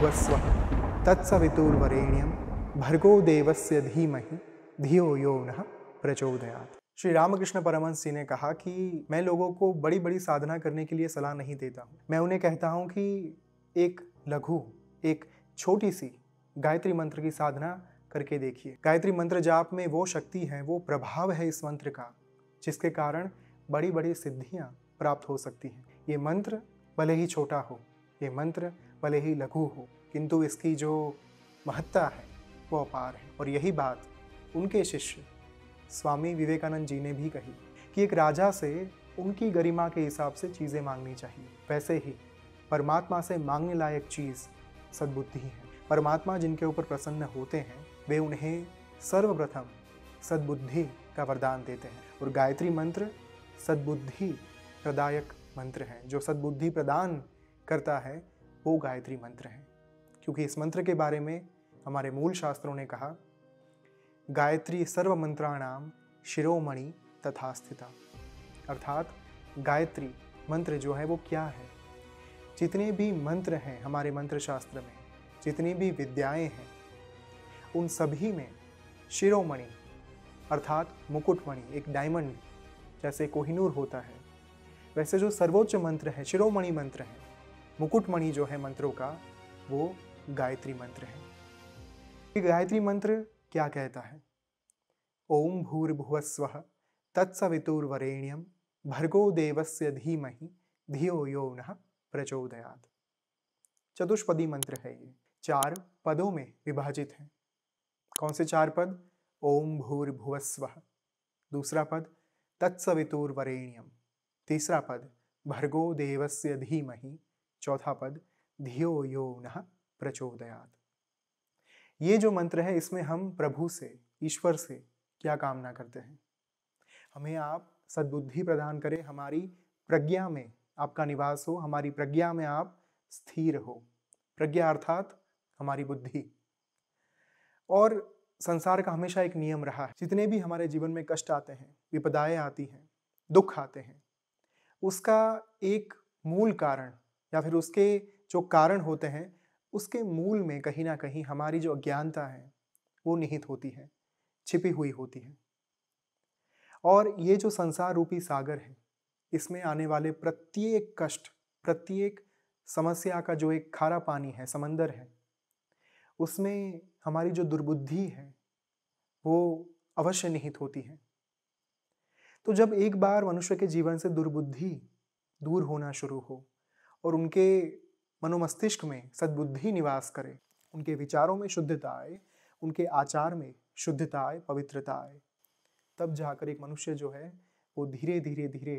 भूर्भुवस्वः तत्सवितुर्वरेण्यं भर्गो देवस्य धीमहि धियो यो नः प्रचोदयात्। श्री रामकृष्ण परमहंस जी ने कहा कि मैं लोगों को बड़ी बड़ी साधना करने के लिए सलाह नहीं देता हूँ। मैं उन्हें कहता हूँ कि एक लघु, एक छोटी सी गायत्री मंत्र की साधना करके देखिए। गायत्री मंत्र जाप में वो शक्ति है, वो प्रभाव है इस मंत्र का, जिसके कारण बड़ी बड़ी सिद्धियां प्राप्त हो सकती हैं। ये मंत्र भले ही छोटा हो, ये मंत्र भले ही लघु हो, किंतु इसकी जो महत्ता है वो अपार है। और यही बात उनके शिष्य स्वामी विवेकानंद जी ने भी कही कि एक राजा से उनकी गरिमा के हिसाब से चीज़ें मांगनी चाहिए। वैसे ही परमात्मा से मांगने लायक चीज़ सद्बुद्धि है। परमात्मा जिनके ऊपर प्रसन्न होते हैं वे उन्हें सर्वप्रथम सद्बुद्धि का वरदान देते हैं। और गायत्री मंत्र सद्बुद्धि प्रदायक मंत्र है। जो सद्बुद्धि प्रदान करता है वो गायत्री मंत्र है। क्योंकि इस मंत्र के बारे में हमारे मूल शास्त्रों ने कहा, गायत्री सर्व मंत्राणाम शिरोमणि तथा स्थिता। अर्थात गायत्री मंत्र जो है वो क्या है? जितने भी मंत्र हैं हमारे मंत्र शास्त्र में, जितनी भी विद्याएं हैं, उन सभी में शिरोमणि अर्थात मुकुटमणि, एक डायमंड जैसे कोहिनूर होता है, वैसे जो सर्वोच्च मंत्र है, शिरोमणि मंत्र है, मुकुटमणि जो है मंत्रों का, वो गायत्री मंत्र है। ये गायत्री मंत्र क्या कहता है? ओम भूर्भुवस्वः तत्सवितुर्वरेण्यं भर्गो देवस्य धीमहि धियो यो नः प्रचोदयात्। चतुष्पदी मंत्र है ये, 4 पदों में विभाजित है। कौन से 4 पद? ओम भूर्भुवस्वः, दूसरा पद तत्सवितुर्वरेण्यम, तीसरा पद भर्गो देवस्य धीमहि, चौथा पद धियो यो नः प्रचोदयात्। ये जो मंत्र है इसमें हम प्रभु से, ईश्वर से क्या कामना करते हैं? हमें आप सद्बुद्धि प्रदान करें, हमारी प्रज्ञा में आपका निवास हो, हमारी प्रज्ञा में आप स्थिर हो। प्रज्ञा अर्थात हमारी बुद्धि। और संसार का हमेशा एक नियम रहा है, जितने भी हमारे जीवन में कष्ट आते हैं, विपदाएं आती हैं, दुख आते हैं, उसका एक मूल कारण या फिर उसके जो कारण होते हैं, उसके मूल में कहीं ना कहीं हमारी जो अज्ञानता है वो निहित होती है, छिपी हुई होती है। और ये जो संसार रूपी सागर है, इसमें आने वाले प्रत्येक कष्ट, प्रत्येक समस्या का जो एक खारा पानी है, समंदर है, उसमें हमारी जो दुर्बुद्धि है वो अवश्य निहित होती है। तो जब एक बार मनुष्य के जीवन से दुर्बुद्धि दूर होना शुरू हो और उनके मनोमस्तिष्क में सद्बुद्धि निवास करे, उनके विचारों में शुद्धता आए, उनके आचार में शुद्धता आए, पवित्रता आए, तब जाकर एक मनुष्य जो है वो धीरे धीरे धीरे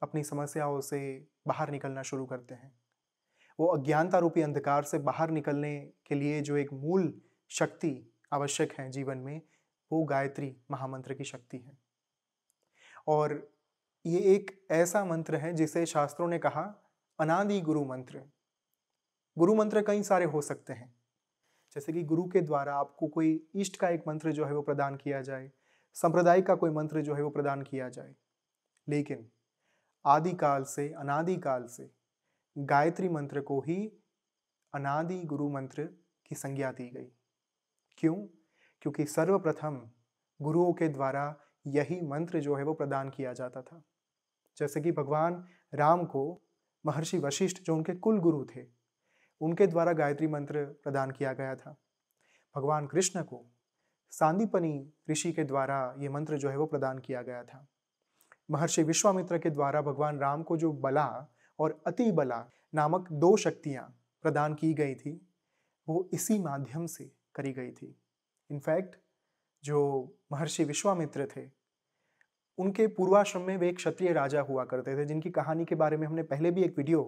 अपनी समस्याओं से बाहर निकलना शुरू करते हैं। वो अज्ञानता रूपी अंधकार से बाहर निकलने के लिए जो एक मूल शक्ति आवश्यक है जीवन में, वो गायत्री महामंत्र की शक्ति है। और ये एक ऐसा मंत्र है जिसे शास्त्रों ने कहा अनादि गुरु मंत्र। गुरु मंत्र कई सारे हो सकते हैं, जैसे कि गुरु के द्वारा आपको कोई इष्ट का एक मंत्र जो है वो प्रदान किया जाए, संप्रदाय का कोई मंत्र जो है वो प्रदान किया जाए। लेकिन आदिकाल से, अनादिकाल से गायत्री मंत्र को ही अनादि गुरु मंत्र की संज्ञा दी गई। क्यों? क्योंकि सर्वप्रथम गुरुओं के द्वारा यही मंत्र जो है वो प्रदान किया जाता था। जैसे कि भगवान राम को महर्षि वशिष्ठ, जो उनके कुल गुरु थे, उनके द्वारा गायत्री मंत्र प्रदान किया गया था। भगवान कृष्ण को सांदीपनी ऋषि के द्वारा ये मंत्र जो है वो प्रदान किया गया था। महर्षि विश्वामित्र के द्वारा भगवान राम को जो बला और अति बला नामक 2 शक्तियां प्रदान की गई थी, वो इसी माध्यम से करी गई थी। इनफैक्ट जो महर्षि विश्वामित्र थे, उनके पूर्वाश्रम में वे एक क्षत्रिय राजा हुआ करते थे, जिनकी कहानी के बारे में हमने पहले भी एक वीडियो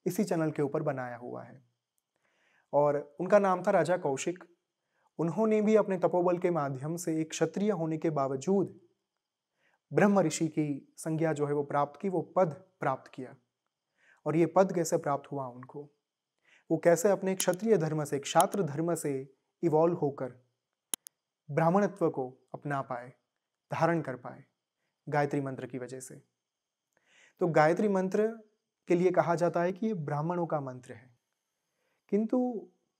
इसी चैनल के ऊपर बनाया हुआ है। और उनका नाम था राजा कौशिक। उन्होंने भी अपने तपोबल के माध्यम से एक क्षत्रिय होने के बावजूद ब्रह्म ऋषि की संज्ञा जो है वो प्राप्त की, वो पद प्राप्त किया। और ये पद कैसे प्राप्त हुआ उनको, वो कैसे अपने क्षत्रिय धर्म से, क्षात्र धर्म से इवॉल्व होकर ब्राह्मणत्व को अपना पाए, धारण कर पाए, गायत्री मंत्र की वजह से। तो गायत्री मंत्र के लिए कहा जाता है कि ये ब्राह्मणों का मंत्र है। किंतु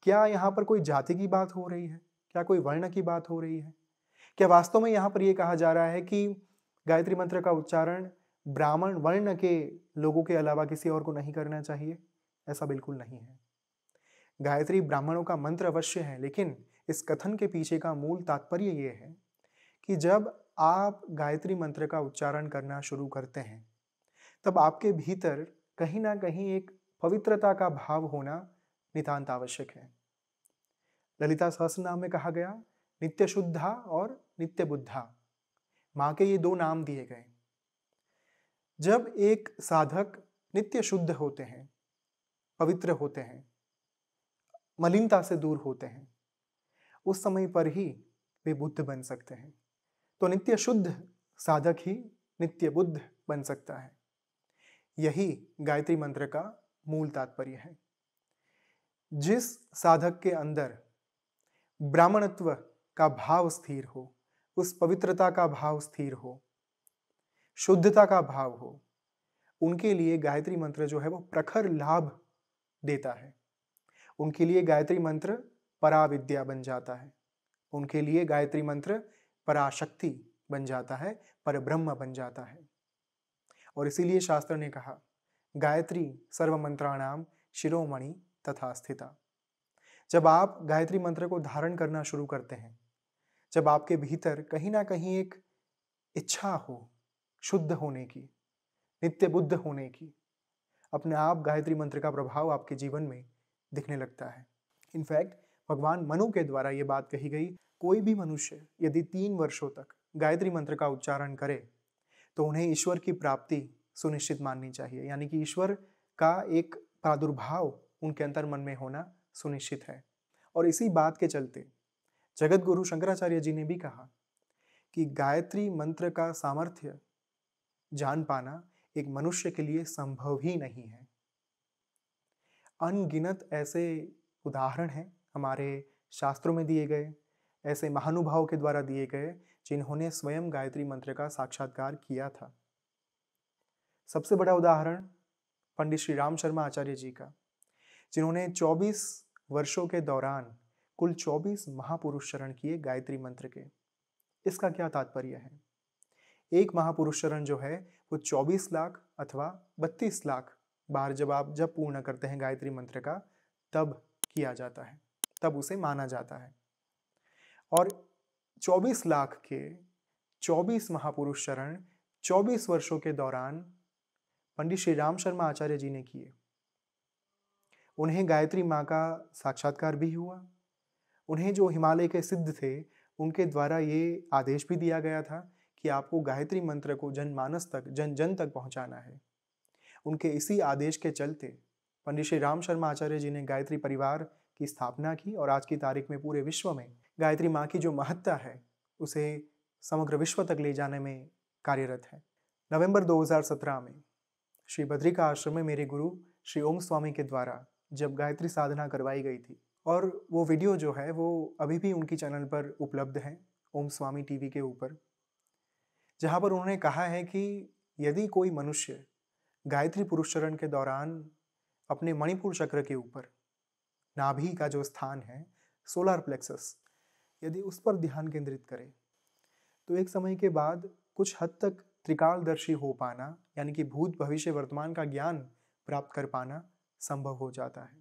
क्या यहाँ पर कोई जाति की बात हो रही है? क्या कोई वर्ण की बात हो रही है? क्या वास्तव में यहाँ पर यह कहा जा रहा है कि गायत्री मंत्र का उच्चारण ब्राह्मण वर्ण के लोगों के अलावा किसी और को नहीं करना चाहिए? ऐसा बिल्कुल नहीं है। गायत्री ब्राह्मणों का मंत्र अवश्य है, लेकिन इस कथन के पीछे का मूल तात्पर्य यह है कि जब आप गायत्री मंत्र का उच्चारण करना शुरू करते हैं, तब आपके भीतर कहीं ना कहीं एक पवित्रता का भाव होना नितांत आवश्यक है। ललिता सहस्त्रनाम में कहा गया नित्य शुद्धा और नित्य बुद्धा, माँ के ये दो नाम दिए गए। जब एक साधक नित्य शुद्ध होते हैं, पवित्र होते हैं, मलिनता से दूर होते हैं, उस समय पर ही वे बुद्ध बन सकते हैं। तो नित्य शुद्ध साधक ही नित्य बुद्ध बन सकता है। यही गायत्री मंत्र का मूल तात्पर्य है। जिस साधक के अंदर ब्राह्मणत्व का भाव स्थिर हो, उस पवित्रता का भाव स्थिर हो, शुद्धता का भाव हो, उनके लिए गायत्री मंत्र जो है वो प्रखर लाभ देता है। उनके लिए गायत्री मंत्र पराविद्या बन जाता है। उनके लिए गायत्री मंत्र पराशक्ति बन जाता है, परब्रह्म बन जाता है। और इसीलिए शास्त्र ने कहा गायत्री सर्व मंत्राणाम शिरोमणि तथा स्थिता। जब आप गायत्री मंत्र को धारण करना शुरू करते हैं, जब आपके भीतर कहीं ना कहीं एक इच्छा हो शुद्ध होने की, नित्य बुद्ध होने की, अपने आप गायत्री मंत्र का प्रभाव आपके जीवन में दिखने लगता है। इनफैक्ट भगवान मनु के द्वारा ये बात कही गई, कोई भी मनुष्य यदि 3 वर्षों तक गायत्री मंत्र का उच्चारण करे तो उन्हें ईश्वर की प्राप्ति सुनिश्चित माननी चाहिए, यानी कि ईश्वर का एक प्रादुर्भाव उनके अंतर मन में होना सुनिश्चित है। और इसी बात के चलते जगत गुरु शंकराचार्य जी ने भी कहा कि गायत्री मंत्र का सामर्थ्य जान पाना एक मनुष्य के लिए संभव ही नहीं है। अनगिनत ऐसे उदाहरण हैं हमारे शास्त्रों में दिए गए, ऐसे महानुभावों के द्वारा दिए गए जिन्होंने स्वयं गायत्री मंत्र का साक्षात्कार किया था। सबसे बड़ा उदाहरण पंडित श्री राम शर्मा आचार्य जी का, जिन्होंने 24 वर्षों के दौरान कुल 24 महापुरुष चरण किए गायत्री मंत्र के। इसका क्या तात्पर्य है? एक महापुरुष चरण जो है वो 24 लाख अथवा 32 लाख बार जब पूर्ण करते हैं गायत्री मंत्र का, तब किया जाता है, तब उसे माना जाता है। और 24 लाख के 24 महापुरुष चरण 24 वर्षों के दौरान पंडित श्री राम शर्मा आचार्य जी ने किए। उन्हें गायत्री माँ का साक्षात्कार भी हुआ। उन्हें जो हिमालय के सिद्ध थे उनके द्वारा ये आदेश भी दिया गया था कि आपको गायत्री मंत्र को जनमानस तक, जन जन तक पहुंचाना है। उनके इसी आदेश के चलते पंडित श्री राम शर्मा आचार्य जी ने गायत्री परिवार की स्थापना की और आज की तारीख में पूरे विश्व में गायत्री माँ की जो महत्ता है उसे समग्र विश्व तक ले जाने में कार्यरत है। नवंबर 2017 में श्री बद्रिका आश्रम में मेरे गुरु श्री ओम स्वामी के द्वारा जब गायत्री साधना करवाई गई थी, और वो वीडियो जो है वो अभी भी उनकी चैनल पर उपलब्ध है, ओम स्वामी टीवी के ऊपर, जहाँ पर उन्होंने कहा है कि यदि कोई मनुष्य गायत्री पुरुष चरण के दौरान अपने मणिपुर चक्र के ऊपर नाभि का जो स्थान है, सोलर प्लेक्सस, यदि उस पर ध्यान केंद्रित करे तो एक समय के बाद कुछ हद तक त्रिकालदर्शी हो पाना, यानी कि भूत भविष्य वर्तमान का ज्ञान प्राप्त कर पाना संभव हो जाता है।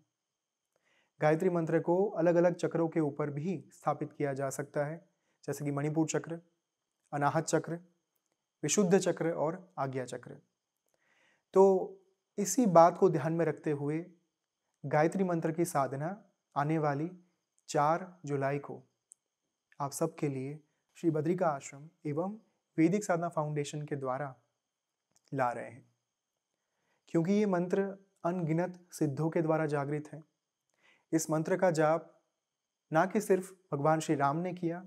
गायत्री मंत्र को अलग अलग चक्रों के ऊपर भी स्थापित किया जा सकता है, जैसे कि मणिपुर चक्र, अनाहत चक्र, विशुद्ध चक्र और आज्ञा चक्र। तो इसी बात को ध्यान में रखते हुए गायत्री मंत्र की साधना आने वाली 4 जुलाई को आप सबके लिए श्री बद्रिका आश्रम एवं वैदिक साधना फाउंडेशन के द्वारा ला रहे हैं, क्योंकि ये मंत्र अनगिनत सिद्धों के द्वारा जागृत है। इस मंत्र का जाप ना कि सिर्फ भगवान श्री राम ने किया,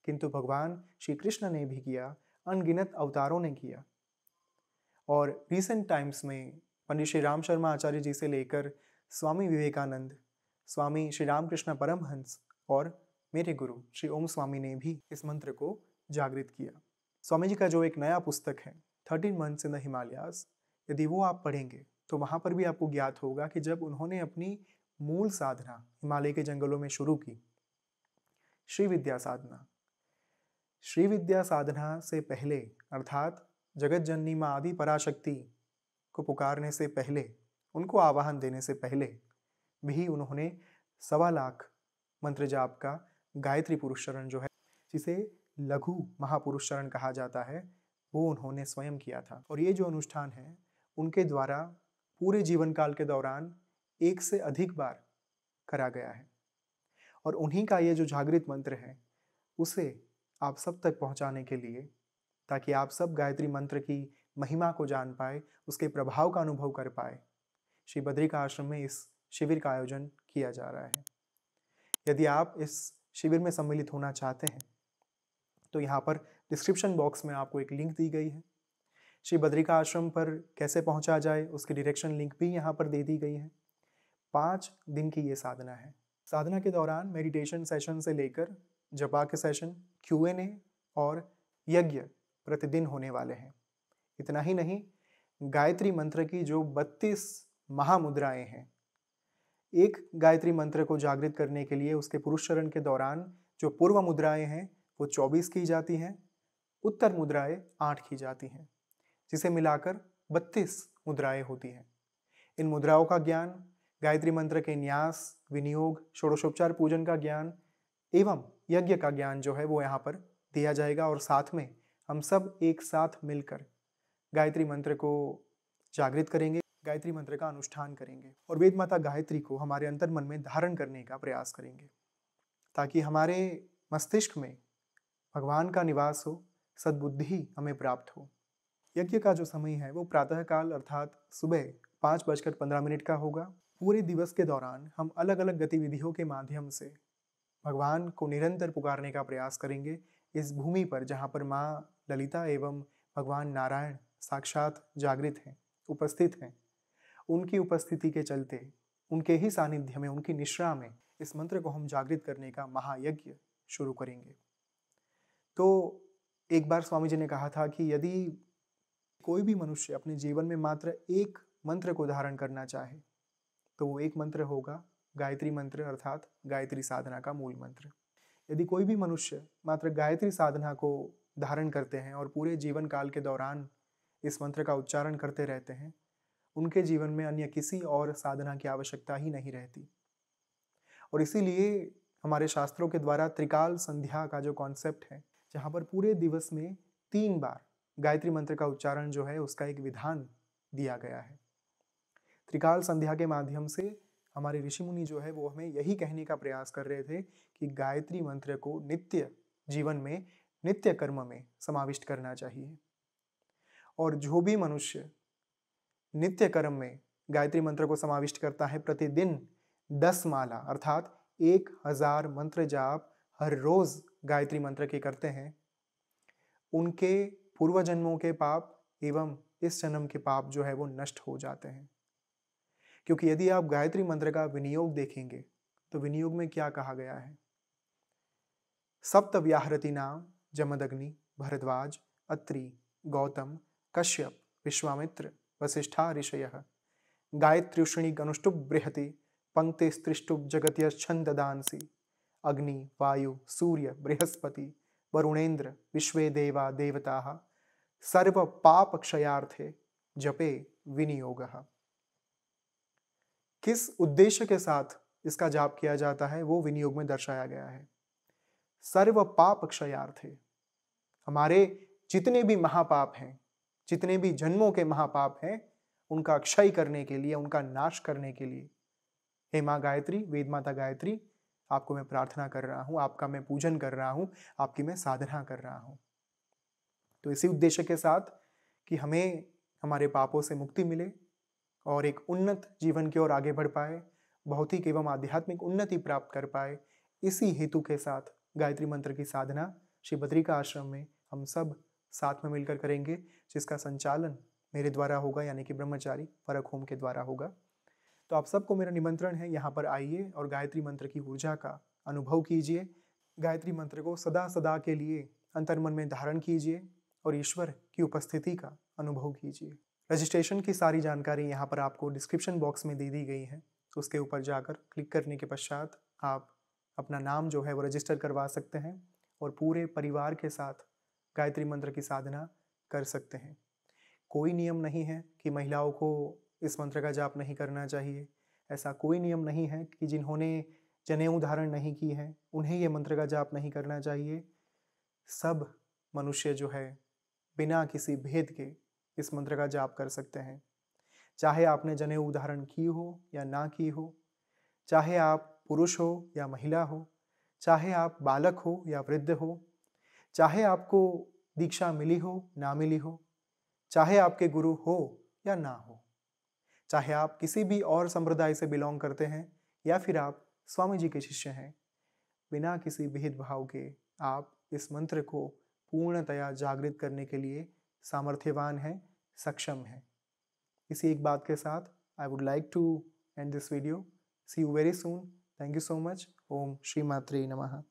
किंतु भगवान श्री कृष्ण ने भी किया, अनगिनत अवतारों ने किया। और रिसेंट टाइम्स में पंडित श्री राम शर्मा आचार्य जी से लेकर स्वामी विवेकानंद, स्वामी श्री रामकृष्ण परमहंस और मेरे गुरु श्री ओम स्वामी ने भी इस मंत्र को जागृत किया। स्वामी जी का जो एक नया पुस्तक है 13 मंथ्स इन द हिमालयाज, यदि वो आप पढ़ेंगे तो वहाँ पर भी आपको ज्ञात होगा कि जब उन्होंने अपनी मूल साधना हिमालय के जंगलों में शुरू की, श्री विद्या साधना। श्री विद्या साधना से पहले अर्थात जगत जननी माँ आदि पराशक्ति को पुकारने से पहले, उनको आवाहन देने से पहले भी उन्होंने 1.25 लाख मंत्र जाप का गायत्री पुरुष चरण जो है, जिसे लघु महापुरुष चरण कहा जाता है, वो उन्होंने स्वयं किया था। और ये जो अनुष्ठान है उनके द्वारा पूरे जीवन काल के दौरान 1 से अधिक बार करा गया है। और उन्हीं का ये जो जागृत मंत्र है उसे आप सब तक पहुंचाने के लिए, ताकि आप सब गायत्री मंत्र की महिमा को जान पाए, उसके प्रभाव का अनुभव कर पाए, श्री बद्रिका आश्रम में इस शिविर का आयोजन किया जा रहा है। यदि आप इस शिविर में सम्मिलित होना चाहते हैं तो यहाँ पर डिस्क्रिप्शन बॉक्स में आपको एक लिंक दी गई है। श्री बद्रिका आश्रम पर कैसे पहुँचा जाए उसकी डायरेक्शन लिंक भी यहाँ पर दे दी गई है। 5 दिन की ये साधना है। साधना के दौरान मेडिटेशन सेशन से लेकर जपा के सेशन, Q&A और यज्ञ प्रतिदिन होने वाले हैं। इतना ही नहीं, गायत्री मंत्र की जो 32 महामुद्राएं हैं, एक गायत्री मंत्र को जागृत करने के लिए उसके पुरुष चरण के दौरान जो पूर्व मुद्राएं हैं वो 24 की जाती हैं, उत्तर मुद्राएं 8 की जाती हैं, जिसे मिलाकर 32 मुद्राएं होती हैं। इन मुद्राओं का ज्ञान, गायत्री मंत्र के न्यास, विनियोग, षोडशोपचार पूजन का ज्ञान एवं यज्ञ का ज्ञान जो है वो यहाँ पर दिया जाएगा। और साथ में हम सब एक साथ मिलकर गायत्री मंत्र को जागृत करेंगे, गायत्री मंत्र का अनुष्ठान करेंगे और वेद माता गायत्री को हमारे अंतर मन में धारण करने का प्रयास करेंगे, ताकि हमारे मस्तिष्क में भगवान का निवास हो, सद्बुद्धि हमें प्राप्त हो। यज्ञ का जो समय है वो प्रातःकाल अर्थात सुबह 5:15 का होगा। पूरे दिवस के दौरान हम अलग अलग गतिविधियों के माध्यम से भगवान को निरंतर पुकारने का प्रयास करेंगे इस भूमि पर, जहाँ पर माँ ललिता एवं भगवान नारायण साक्षात जागृत हैं, उपस्थित हैं। उनकी उपस्थिति के चलते, उनके ही सानिध्य में, उनकी निश्रा में इस मंत्र को हम जागृत करने का महायज्ञ शुरू करेंगे। तो एक बार स्वामी जी ने कहा था कि यदि कोई भी मनुष्य अपने जीवन में मात्र एक मंत्र को धारण करना चाहे तो वो एक मंत्र होगा गायत्री मंत्र, अर्थात गायत्री साधना का मूल मंत्र। यदि कोई भी मनुष्य मात्र गायत्री साधना को धारण करते हैं और पूरे जीवन काल के दौरान इस मंत्र का उच्चारण करते रहते हैं, उनके जीवन में अन्य किसी और साधना की आवश्यकता ही नहीं रहती। और इसीलिए हमारे शास्त्रों के द्वारा त्रिकाल संध्या का जो कॉन्सेप्ट है, जहाँ पर पूरे दिवस में 3 बार गायत्री मंत्र का उच्चारण जो है उसका एक विधान दिया गया है। त्रिकाल संध्या के माध्यम से हमारे ऋषि मुनि जो है वो हमें यही कहने का प्रयास कर रहे थे कि गायत्री मंत्र को नित्य जीवन में, नित्य कर्म में समाविष्ट करना चाहिए। और जो भी मनुष्य नित्य कर्म में गायत्री मंत्र को समाविष्ट करता है, प्रतिदिन 10 माला अर्थात 1000 मंत्र जाप हर रोज गायत्री मंत्र के करते हैं, उनके पूर्व जन्मों के पाप एवं इस जन्म के पाप जो है वो नष्ट हो जाते हैं। क्योंकि यदि आप गायत्री मंत्र का विनियोग देखेंगे तो विनियोग में क्या कहा गया है? सप्त व्याहृति नाम जमदग्नि भरद्वाज अत्रि गौतम कश्यप विश्वामित्र वसिष्ठा ऋषयः गायत्र्युष्णि अनुष्टुप बृहति पंक्तिस्त्रिष्टुप जगत्यच्छन्द दांसी अग्नि वायु सूर्य बृहस्पति वरुणेन्द्र विश्वे देवा देवताः सर्व पाप क्षयार्थे जपे विनियोगः। किस उद्देश्य के साथ इसका जाप किया जाता है वो विनियोग में दर्शाया गया है। सर्व पाप क्षयार्थे, हमारे जितने भी महापाप हैं, जितने भी जन्मों के महापाप हैं, उनका क्षय करने के लिए, उनका नाश करने के लिए हे माँ गायत्री, वेद माता गायत्री, आपको मैं प्रार्थना कर रहा हूँ, आपका मैं पूजन कर रहा हूँ, आपकी मैं साधना कर रहा हूँ। तो इसी उद्देश्य के साथ कि हमें हमारे पापों से मुक्ति मिले और एक उन्नत जीवन की ओर आगे बढ़ पाए, भौतिक एवं आध्यात्मिक उन्नति प्राप्त कर पाए, इसी हेतु के साथ गायत्री मंत्र की साधना श्री बद्रिका आश्रम में हम सब साथ में मिलकर करेंगे, जिसका संचालन मेरे द्वारा होगा, यानी कि ब्रह्मचारी परक होम के द्वारा होगा। तो आप सबको मेरा निमंत्रण है, यहाँ पर आइए और गायत्री मंत्र की ऊर्जा का अनुभव कीजिए। गायत्री मंत्र को सदा सदा के लिए अंतर्मन में धारण कीजिए और ईश्वर की उपस्थिति का अनुभव कीजिए। रजिस्ट्रेशन की सारी जानकारी यहाँ पर आपको डिस्क्रिप्शन बॉक्स में दे दी गई है। उसके ऊपर जाकर क्लिक करने के पश्चात आप अपना नाम जो है वो रजिस्टर करवा सकते हैं और पूरे परिवार के साथ गायत्री मंत्र की साधना कर सकते हैं। कोई नियम नहीं है कि महिलाओं को इस मंत्र का जाप नहीं करना चाहिए। ऐसा कोई नियम नहीं है कि जिन्होंने जनेऊ धारण नहीं की है उन्हें ये मंत्र का जाप नहीं करना चाहिए। सब मनुष्य जो है बिना किसी भेद के इस मंत्र का जाप कर सकते हैं। चाहे आपने जनेऊ धारण की हो या ना की हो, चाहे आप पुरुष हो या महिला हो, चाहे आप बालक हो या वृद्ध हो, चाहे आपको दीक्षा मिली हो ना मिली हो, चाहे आपके गुरु हो या ना हो, चाहे आप किसी भी और संप्रदाय से बिलोंग करते हैं या फिर आप स्वामी जी के शिष्य हैं, बिना किसी भेदभाव के आप इस मंत्र को पूर्णतया जागृत करने के लिए सामर्थ्यवान हैं, सक्षम हैं। इसी एक बात के साथ I would like to end this video. See you very soon. Thank you so much. Om Shri मात्रे नमः।